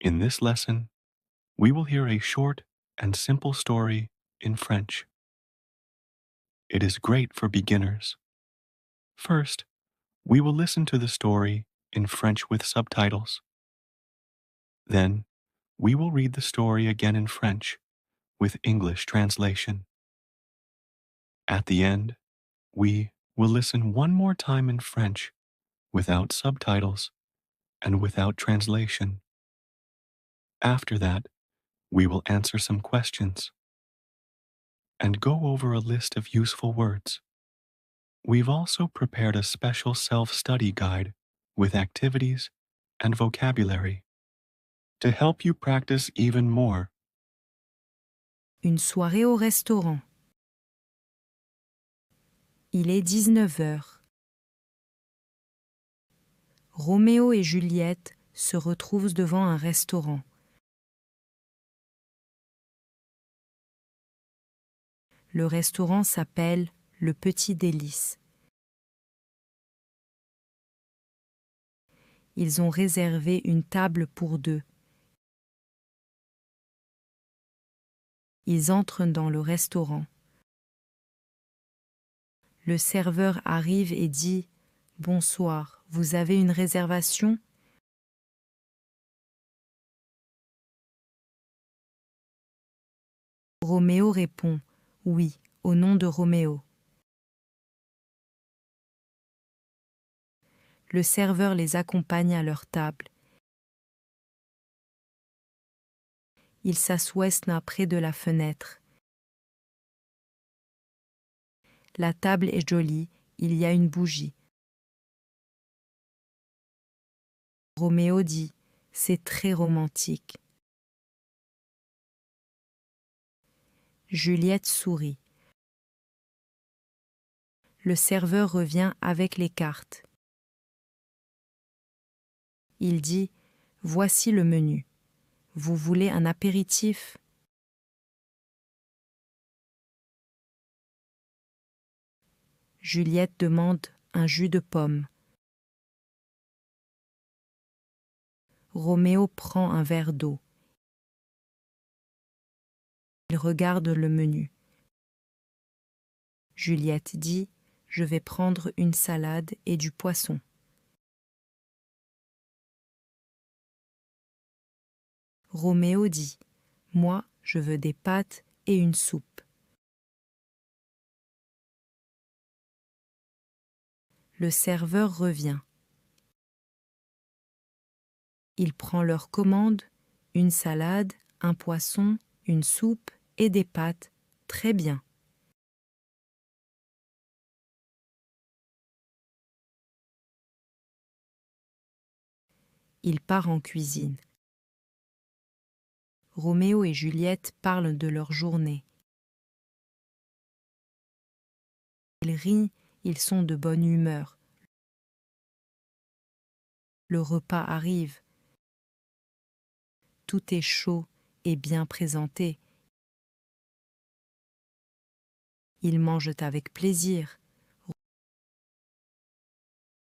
In this lesson, we will hear a short and simple story in French. It is great for beginners. First, we will listen to the story in French with subtitles. Then, we will read the story again in French with English translation. At the end, we will listen one more time in French without subtitles and without translation. After that, we will answer some questions and go over a list of useful words. We've also prepared a special self-study guide with activities and vocabulary to help you practice even more. Une soirée au restaurant. Il est 19 heures. Roméo et Juliette se retrouvent devant un restaurant. Le restaurant s'appelle Le Petit Délice. Ils ont réservé une table pour deux. Ils entrent dans le restaurant. Le serveur arrive et dit « Bonsoir, vous avez une réservation ?» Roméo répond « Oui, au nom de Roméo. » Le serveur les accompagne à leur table. Ils s'assoient près de la fenêtre. La table est jolie, il y a une bougie. Roméo dit « C'est très romantique. » Juliette sourit. Le serveur revient avec les cartes. Il dit « Voici le menu. Vous voulez un apéritif ?» Juliette demande un jus de pomme. Roméo prend un verre d'eau. Il regarde le menu. Juliette dit « Je vais prendre une salade et du poisson. » Roméo dit « Moi, je veux des pâtes et une soupe. » Le serveur revient. Il prend leur commande, une salade, un poisson, une soupe et des pâtes. Très bien. Il part en cuisine. Roméo et Juliette parlent de leur journée. Ils rient, ils sont de bonne humeur. Le repas arrive. Tout est chaud et bien présenté. Ils mangent avec plaisir.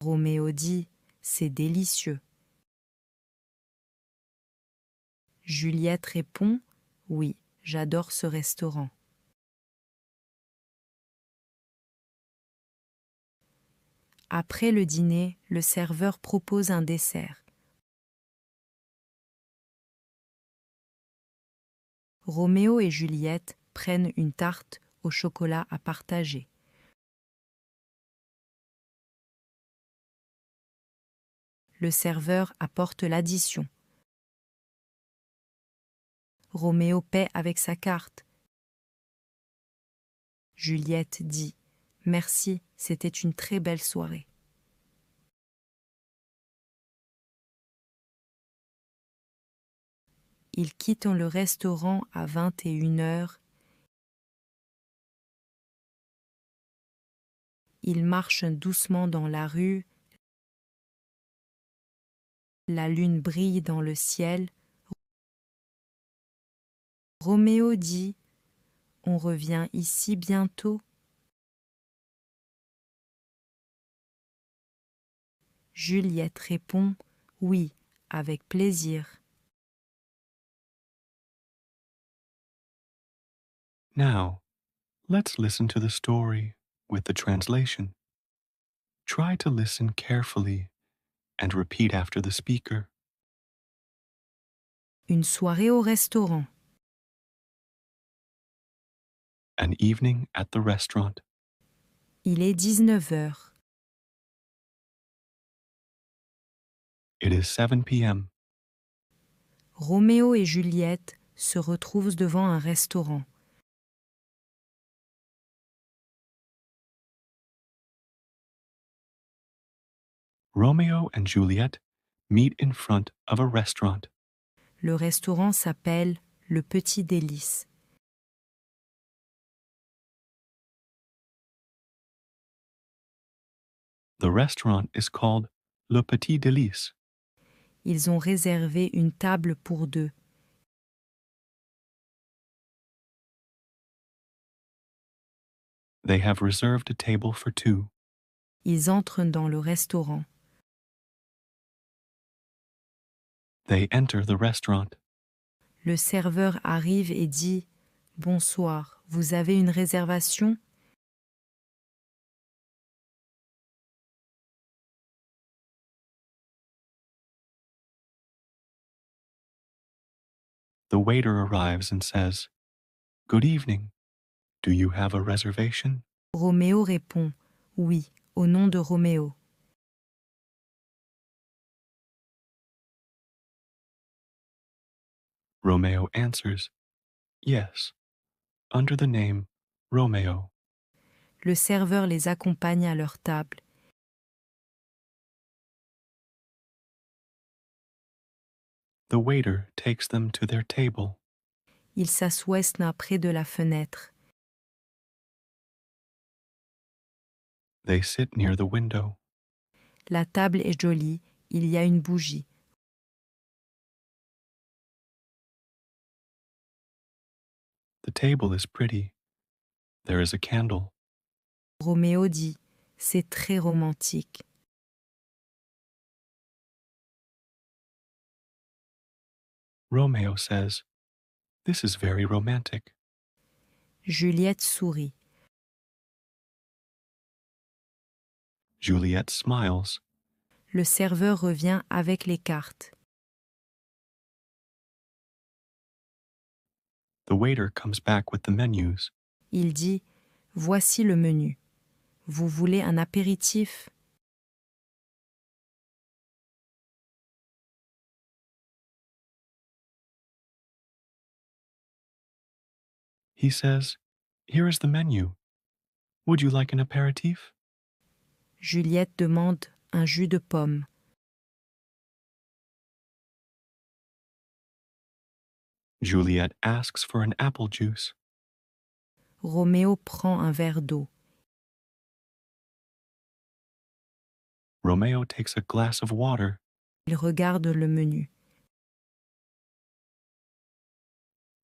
Roméo dit « C'est délicieux. » Juliette répond « Oui, j'adore ce restaurant. » Après le dîner, le serveur propose un dessert. Roméo et Juliette prennent une tarte au chocolat à partager. Le serveur apporte l'addition. Roméo paie avec sa carte. Juliette dit « Merci, c'était une très belle soirée. » Ils quittent le restaurant à 21 heures. Ils marchent doucement dans la rue. La lune brille dans le ciel. Roméo dit « On revient ici bientôt ?» Juliette répond « Oui, avec plaisir. » Now, let's listen to the story with the translation. Try to listen carefully and repeat after the speaker. Une soirée au restaurant. An evening at the restaurant. Il est 19 heures. It is 7 p.m. Roméo et Juliette se retrouvent devant un restaurant. Romeo and Juliet meet in front of a restaurant. Le restaurant s'appelle Le Petit Délice. The restaurant is called Le Petit Délice. Ils ont réservé une table pour deux. They have reserved a table for two. Ils entrent dans le restaurant. They enter the restaurant. Le serveur arrive et dit « Bonsoir, vous avez une réservation ?» The waiter arrives and says, "Good evening. Do you have a reservation?" Roméo répond « Oui, au nom de Roméo ». Romeo answers, "Yes, under the name Romeo." Le serveur les accompagne à leur table. The waiter takes them to their table. Ils s'assoient près de la fenêtre. They sit near the window. La table est jolie, il y a une bougie. The table is pretty. There is a candle. Roméo dit « C'est très romantique ». Romeo says, "This is very romantic." Juliette sourit. Juliet smiles. Le serveur revient avec les cartes. The waiter comes back with the menus. Il dit « Voici le menu. Vous voulez un apéritif ?» He says, "Here is the menu. Would you like an aperitif?" Juliette demande un jus de pomme. Juliet asks for an apple juice. Roméo prend un verre d'eau. Romeo takes a glass of water. Il regarde le menu.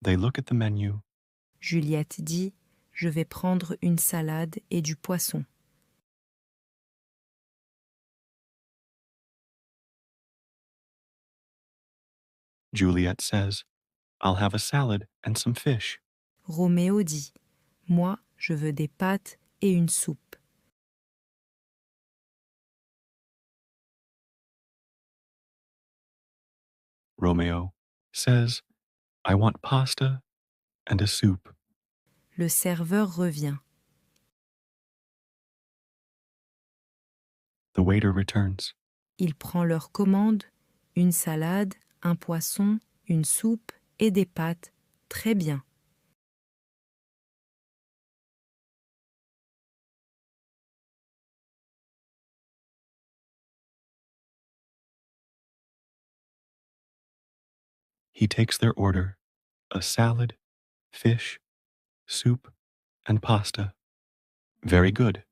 They look at the menu. Juliette dit « Je vais prendre une salade et du poisson. » Juliet says, "I'll have a salad and some fish." Roméo dit « Moi, je veux des pâtes et une soupe. » Romeo says, "I want pasta and a soup." Le serveur revient. The waiter returns. Il prend leur commande, une salade, un poisson, une soupe et des pâtes. Très bien. He takes their order, a salad, fish, soup, and pasta. Very good.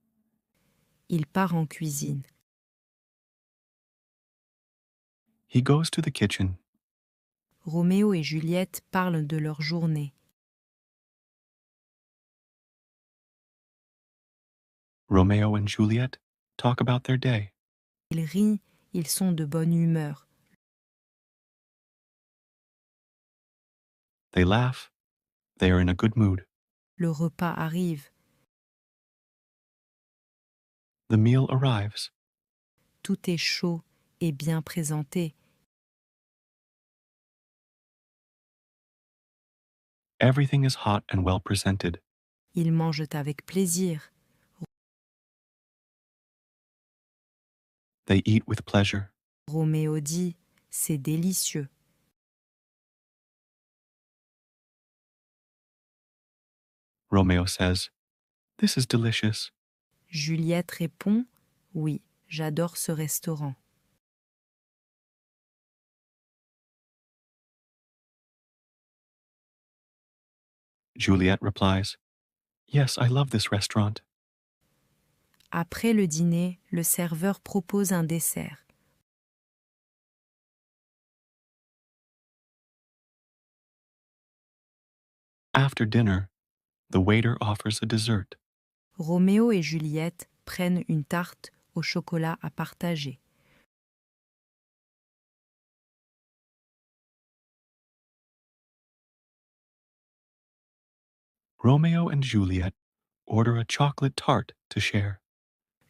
Il part en cuisine. He goes to the kitchen. Roméo et Juliette parlent de leur journée. Romeo and Juliet talk about their day. Ils rient, ils sont de bonne humeur. They laugh. They are in a good mood. Le repas arrive. The meal arrives. Tout est chaud et bien présenté. Everything is hot and well presented. Ils mangent avec plaisir. They eat with pleasure. Roméo dit « C'est délicieux ». Romeo says, "This is delicious." Juliette répond « Oui, j'adore ce restaurant ». Juliet replies, "Yes, I love this restaurant." Après le dîner, le serveur propose un dessert. After dinner, the waiter offers a dessert. Roméo et Juliette prennent une tarte au chocolat à partager. Romeo and Juliet order a chocolate tart to share.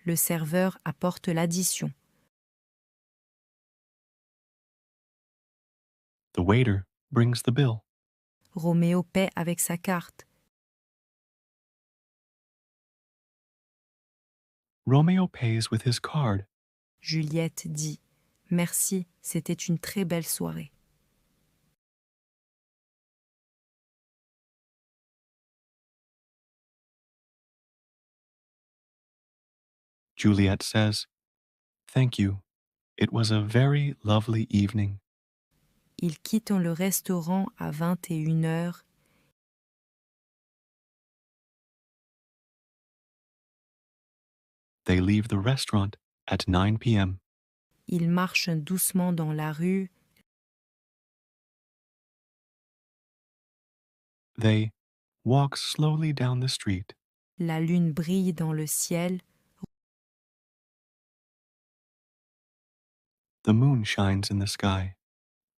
Le serveur apporte l'addition. The waiter brings the bill. Roméo paie avec sa carte. Romeo pays with his card. Juliette dit « Merci, c'était une très belle soirée ». Juliet says, "Thank you. It was a very lovely evening." Ils quittent le restaurant à 21h. They leave the restaurant at 9 p.m. Ils marchent doucement dans la rue. They walk slowly down the street. La lune brille dans le ciel. The moon shines in the sky.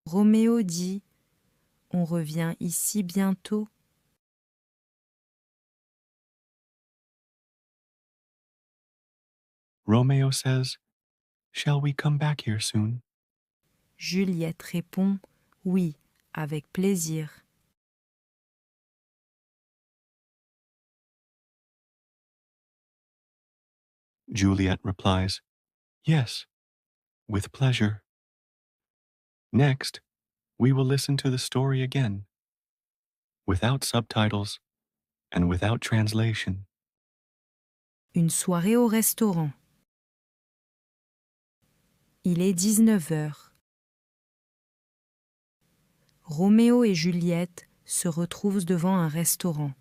Roméo dit « On revient ici bientôt ». Romeo says, "Shall we come back here soon?" Juliette répond « Oui, avec plaisir ». Juliet replies, "Yes, with pleasure." Next, we will listen to the story again, without subtitles and without translation. Une soirée au restaurant. Il est 19h. Roméo et Juliette se retrouvent devant un restaurant.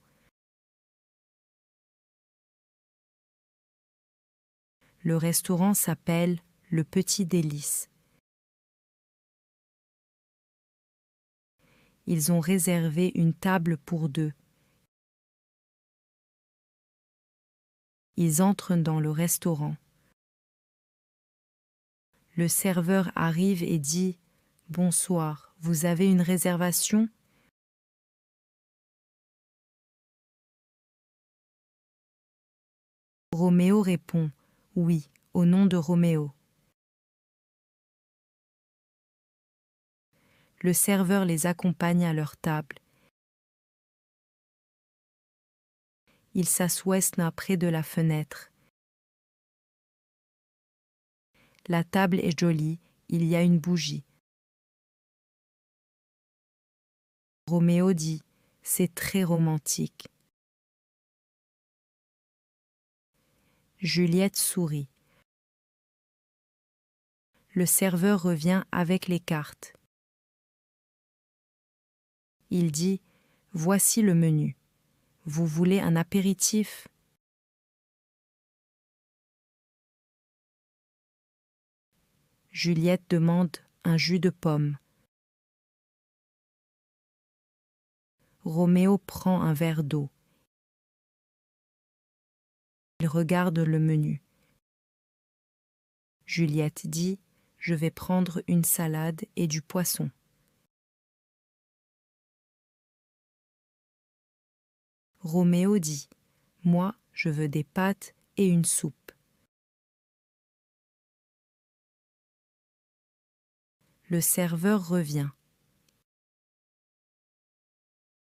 Le restaurant s'appelle Le Petit Délice. Ils ont réservé une table pour deux. Ils entrent dans le restaurant. Le serveur arrive et dit « Bonsoir, vous avez une réservation ?» Roméo répond « Oui, au nom de Roméo ». Le serveur les accompagne à leur table. Il s'assoient près de la fenêtre. La table est jolie, il y a une bougie. Roméo dit « C'est très romantique ». Juliette sourit. Le serveur revient avec les cartes. Il dit « Voici le menu. Vous voulez un apéritif ?» Juliette demande un jus de pomme. Roméo prend un verre d'eau. Il regarde le menu. Juliette dit « Je vais prendre une salade et du poisson ». Roméo dit « Moi, je veux des pâtes et une soupe. » Le serveur revient.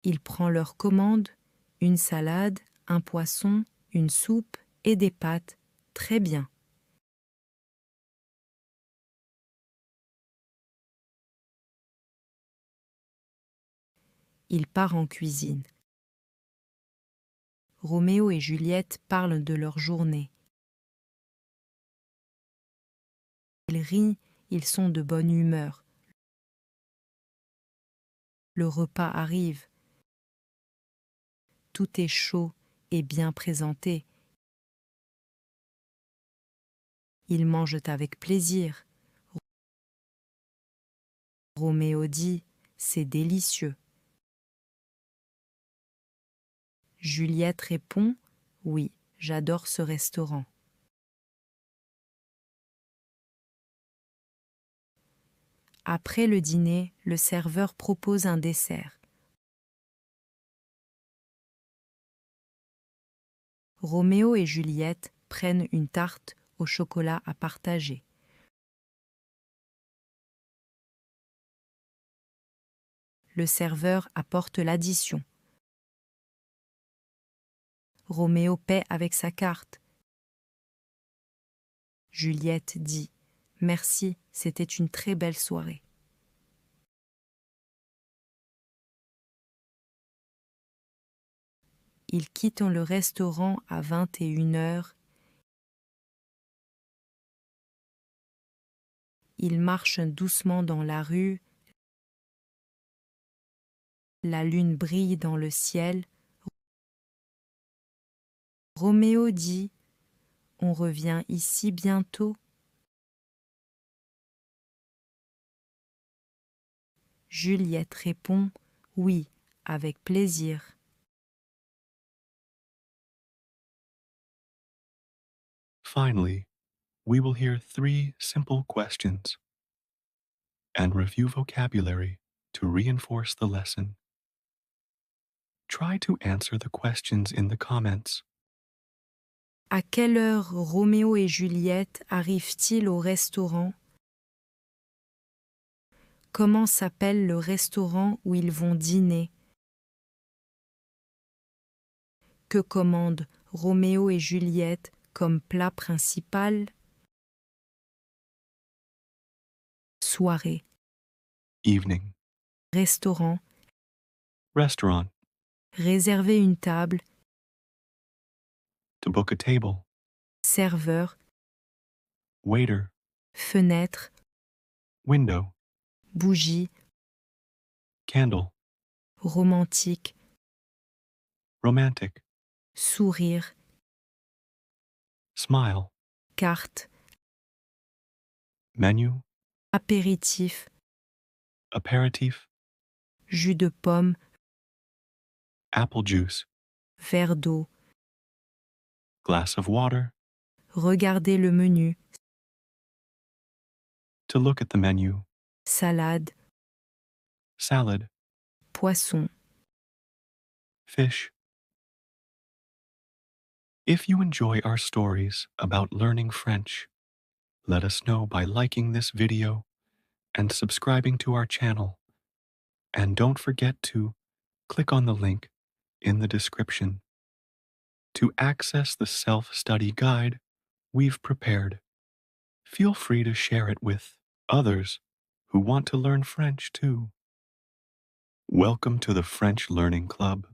Il prend leur commande, une salade, un poisson, une soupe et des pâtes. Très bien. Il part en cuisine. Roméo et Juliette parlent de leur journée. Ils rient, ils sont de bonne humeur. Le repas arrive. Tout est chaud et bien présenté. Ils mangent avec plaisir. Roméo dit « C'est délicieux ». Juliette répond « Oui, j'adore ce restaurant ». Après le dîner, le serveur propose un dessert. Roméo et Juliette prennent une tarte au chocolat à partager. Le serveur apporte l'addition. Roméo paie avec sa carte. Juliette dit « Merci, c'était une très belle soirée ». Ils quittent le restaurant à 21h. Ils marchent doucement dans la rue. La lune brille dans le ciel. Roméo dit « On revient ici bientôt ». Juliette répond « Oui, avec plaisir ». Finally, we will hear 3 simple questions and review vocabulary to reinforce the lesson. Try to answer the questions in the comments. À quelle heure Roméo et Juliette arrivent-ils au restaurant? Comment s'appelle le restaurant où ils vont dîner? Que commandent Roméo et Juliette comme plat principal? Soirée, Evening. restaurant, Restaurant. réserver une table, To book a table. serveur, Waiter. fenêtre, Window. bougie, Candle. romantique, Romantic. sourire, Smile. carte, Menu. apéritif, Aperitif. jus de pomme, Apple juice. verre d'eau, Glass of water. regarder le menu, To look at the menu. salade, Salad. poisson. Fish. If you enjoy our stories about learning French, let us know by liking this video and subscribing to our channel. And don't forget to click on the link in the description to access the self-study guide we've prepared. Feel free to share it with others who want to learn French too. Welcome to the French Learning Club.